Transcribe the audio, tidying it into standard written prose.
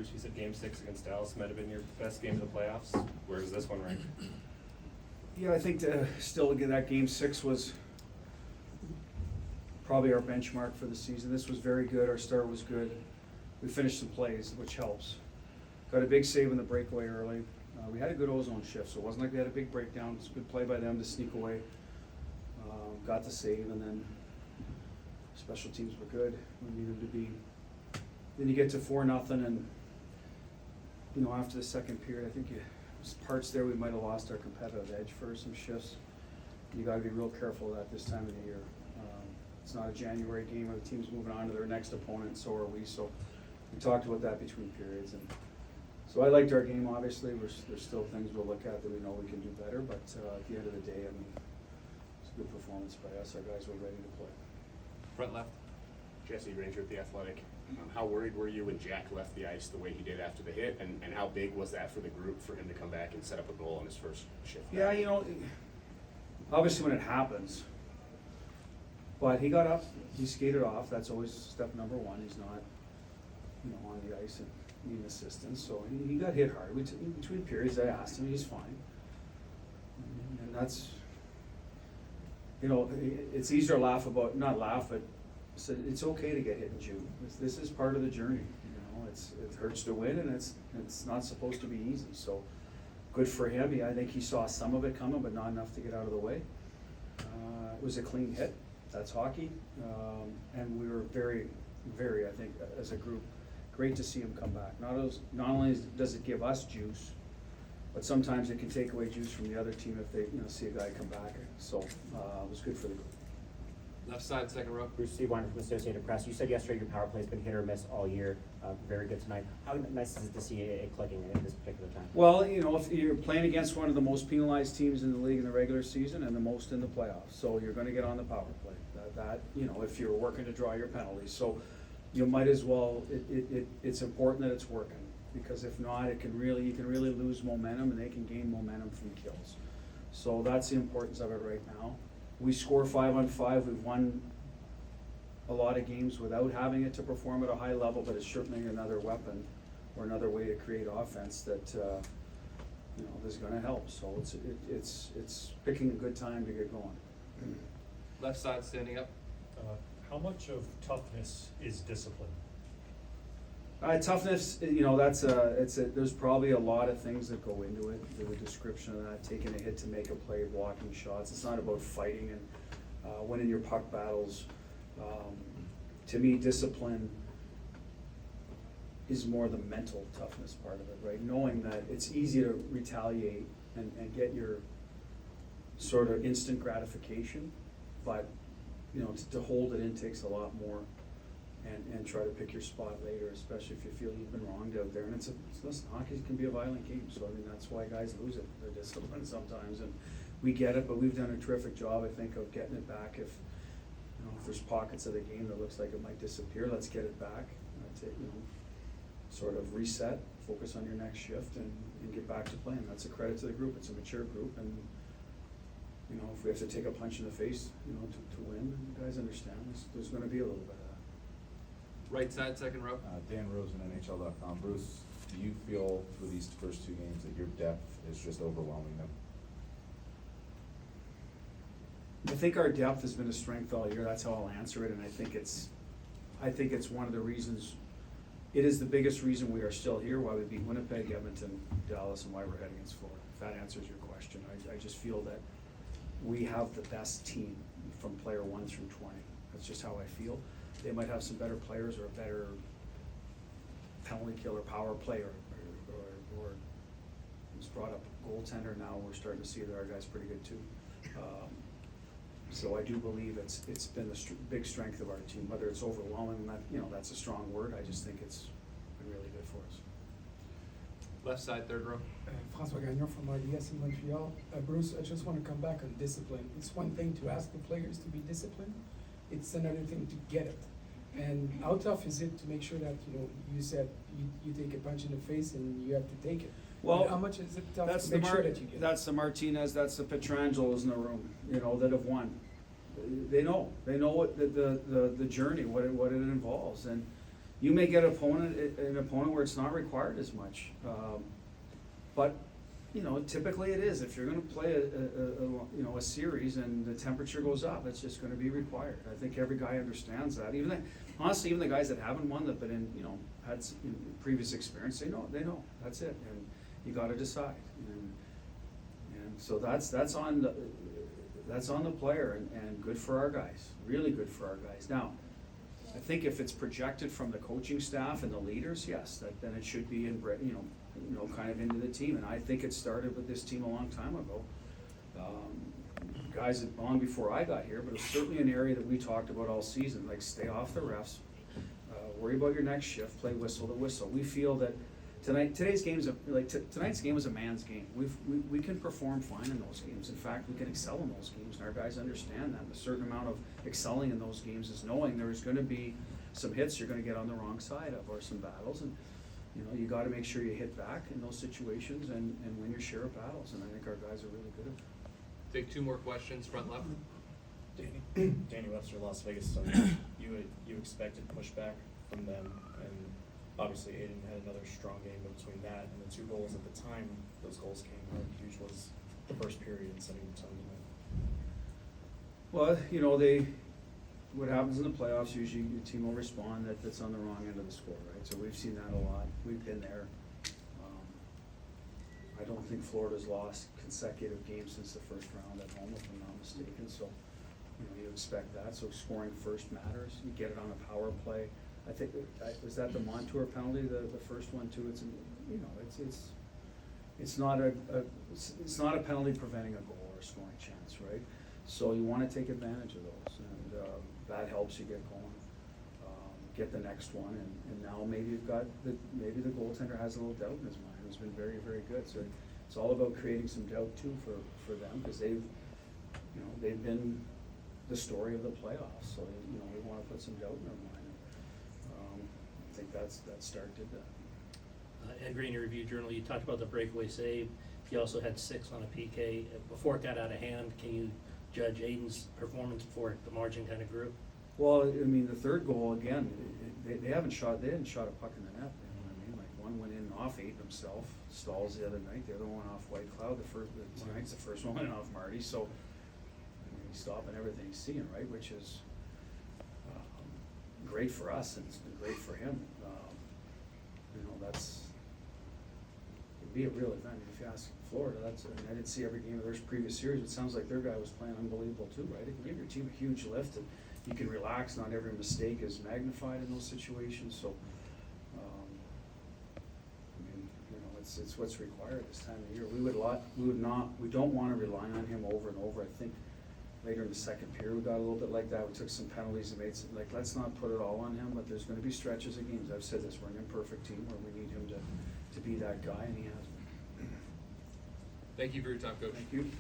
Bruce, you said Game 6 against Dallas might have been your best game of the playoffs. Where does this one rank? Yeah, I think still that Game 6 was probably our benchmark for the season. This was very good. Our start was good. We finished some plays, which helps. Got a big save in the breakaway early. We had a good ozone shift, so it wasn't like we had a big breakdown. It was a good play by them to sneak away. Got the save, and then special teams were good. We needed to be. Then you get to 4-0, and after the second period, I think there's parts there we might have lost our competitive edge for some shifts. You got to be real careful of that this time of the year. It's not a January game where the team's moving on to their next opponent, so are we. So we talked about that between periods, and so I liked our game. Obviously, there's still things we'll look at that we know we can do better, but at the end of the day, I mean, it's a good performance by us. Our guys were ready to play. Front left. Jesse Ranger at The Athletic. How worried were you when Jack left the ice the way he did after the hit, and how big was that for the group for him to come back and set up a goal on his first shift? Yeah, obviously when it happens, but he got up, he skated off. That's always step number one. He's not, on the ice and needing assistance. So he got hit hard. Between periods, I asked him, he's fine. And that's, it's easier to laugh about, not laugh, but it's okay to get hit in June. This is part of the journey. It hurts to win, and it's not supposed to be easy. So good for him. I think he saw some of it coming, but not enough to get out of the way. It was a clean hit. That's hockey, and we were very, very, I think, as a group, great to see him come back. Not only does it give us juice, but sometimes it can take away juice from the other team if they see a guy come back. So it was good for the group. Left side, second row. Bruce Cassidy from Associated Press. You said yesterday your power play's been hit or miss all year. Very good tonight. How nice is it to see it clicking at this particular time? Well, if you're playing against one of the most penalized teams in the league in the regular season and the most in the playoffs, so you're going to get on the power play. If you're working to draw your penalties, so you might as well. It's important that it's working, because if not, you can really lose momentum, and they can gain momentum from kills. So that's the importance of it right now. We score 5-on-5. We've won a lot of games without having it to perform at a high level, but it's certainly another weapon or another way to create offense that is going to help. So it's picking a good time to get going. Left side, standing up. How much of toughness is discipline? Toughness, there's probably a lot of things that go into it. The description of that, taking a hit to make a play, blocking shots. It's not about fighting and winning your puck battles. To me, discipline is more the mental toughness part of it, right? Knowing that it's easy to retaliate and get your sort of instant gratification, but to hold it in takes a lot more. And try to pick your spot later, especially if you feel you've been wronged out there. And listen, hockey can be a violent game, so that's why guys lose it. They're disciplined sometimes, and we get it. But we've done a terrific job, I think, of getting it back. If there's pockets of the game that looks like it might disappear, let's get it back. Sort of reset, focus on your next shift, and get back to playing. That's a credit to the group. It's a mature group, and if we have to take a punch in the face, to win, you guys understand there's going to be a little bit of that. Right side, second row. Dan Rosen, NHL.com. Bruce, do you feel through these first two games that your depth is just overwhelming them? I think our depth has been a strength all year. That's how I'll answer it, and I think it's one of the reasons. It is the biggest reason we are still here, why we beat Winnipeg, Edmonton, Dallas, and why we're heading against Florida. If that answers your question, I just feel that we have the best team from player 1 through 20. That's just how I feel. They might have some better players or a better penalty killer power player, or who's brought up goaltender. Now we're starting to see that our guy's pretty good too. So I do believe it's been the big strength of our team. Whether it's overwhelming, that's a strong word. I just think it's been really good for us. Left side, third row. François Gagnon from RDS in Montreal. Bruce, I just want to come back on discipline. It's one thing to ask the players to be disciplined. It's another thing to get it. And how tough is it to make sure that, you said you take a punch in the face and you have to take it? Well, and how much is it tough to make sure that you get it? That's the Martinez, that's the Petrangelos in the room, that have won. They know what the journey, what it involves. And You may get an opponent where it's not required as much. But, you know, typically it is. If you're gonna play a series and the temperature goes up, it's just gonna be required. I think every guy understands that. Honestly, even the guys that haven't won, that been in, you know, had previous experience, they know, that's it. And you gotta decide. And so that's on the player, and good for our guys, really good for our guys. Now, I think if it's projected from the coaching staff and the leaders, yes, then it should be kind of into the team. And I think it started with this team a long time ago. Guys had gone before I got here, but it was certainly an area that we talked about all season, like stay off the refs, worry about your next shift, play whistle to whistle. We feel that tonight's game was a man's game. We can perform fine in those games. In fact, we can excel in those games, and our guys understand that. A certain amount of excelling in those games is knowing there's gonna be some hits you're gonna get on the wrong side of, or some battles, and you know, you gotta make sure you hit back in those situations and win your share of battles, and I think our guys are really good at it. Take two more questions, front left. Danny Webster, Las Vegas Sun. You expected pushback from them, and obviously Aiden had another strong game, but between that and the two goals at the time, those goals came, how huge was the first period and setting the tone tonight? Well, you know, what happens in the playoffs, usually your team will respond that's on the wrong end of the score, right? So we've seen that a lot. We've been there. I don't think Florida's lost consecutive games since the first round at home, if I'm not mistaken, so, you know, you expect that. So scoring first matters. You get it on a power play. I think, was that the Montour penalty, the first one too? It's, you know, it's not a penalty preventing a goal or a scoring chance, right? So you wanna take advantage of those, and, that helps you get going. Get the next one, and now maybe maybe the goaltender has a little doubt in his mind, who's been very, very good. So it's all about creating some doubt too for them, because they've been the story of the playoffs, so, you know, we wanna put some doubt in their mind. I think that start did that. Ed Green, your Review Journal, you talked about the breakaway save. He also had 6 on a PK. Before it got out of hand, can you judge Aiden's performance before the margin kind of grew? Well, I mean, the third goal, again, they hadn't shot a puck in the net, you know what I mean? Like, one went in off Aiden himself, Stalls the other night, the other one off White Cloud, tonight's the first one went off Marty, so, I mean, he's stopping everything he's seeing, right, which is great for us, and it's been great for him. You know, it'd be a real event. If you ask Florida, I didn't see every game of their previous series, it sounds like their guy was playing unbelievable too, right? It can give your team a huge lift, and you can relax, not every mistake is magnified in those situations, so, I mean, you know, it's what's required this time of year. We don't wanna rely on him over and over. I think later in the second period, we got a little bit like that. We took some penalties and made some, like, let's not put it all on him, but there's gonna be stretches of games. I've said this, we're an imperfect team where we need him to be that guy, and he has been. Thank you for your time, Coach. Thank you.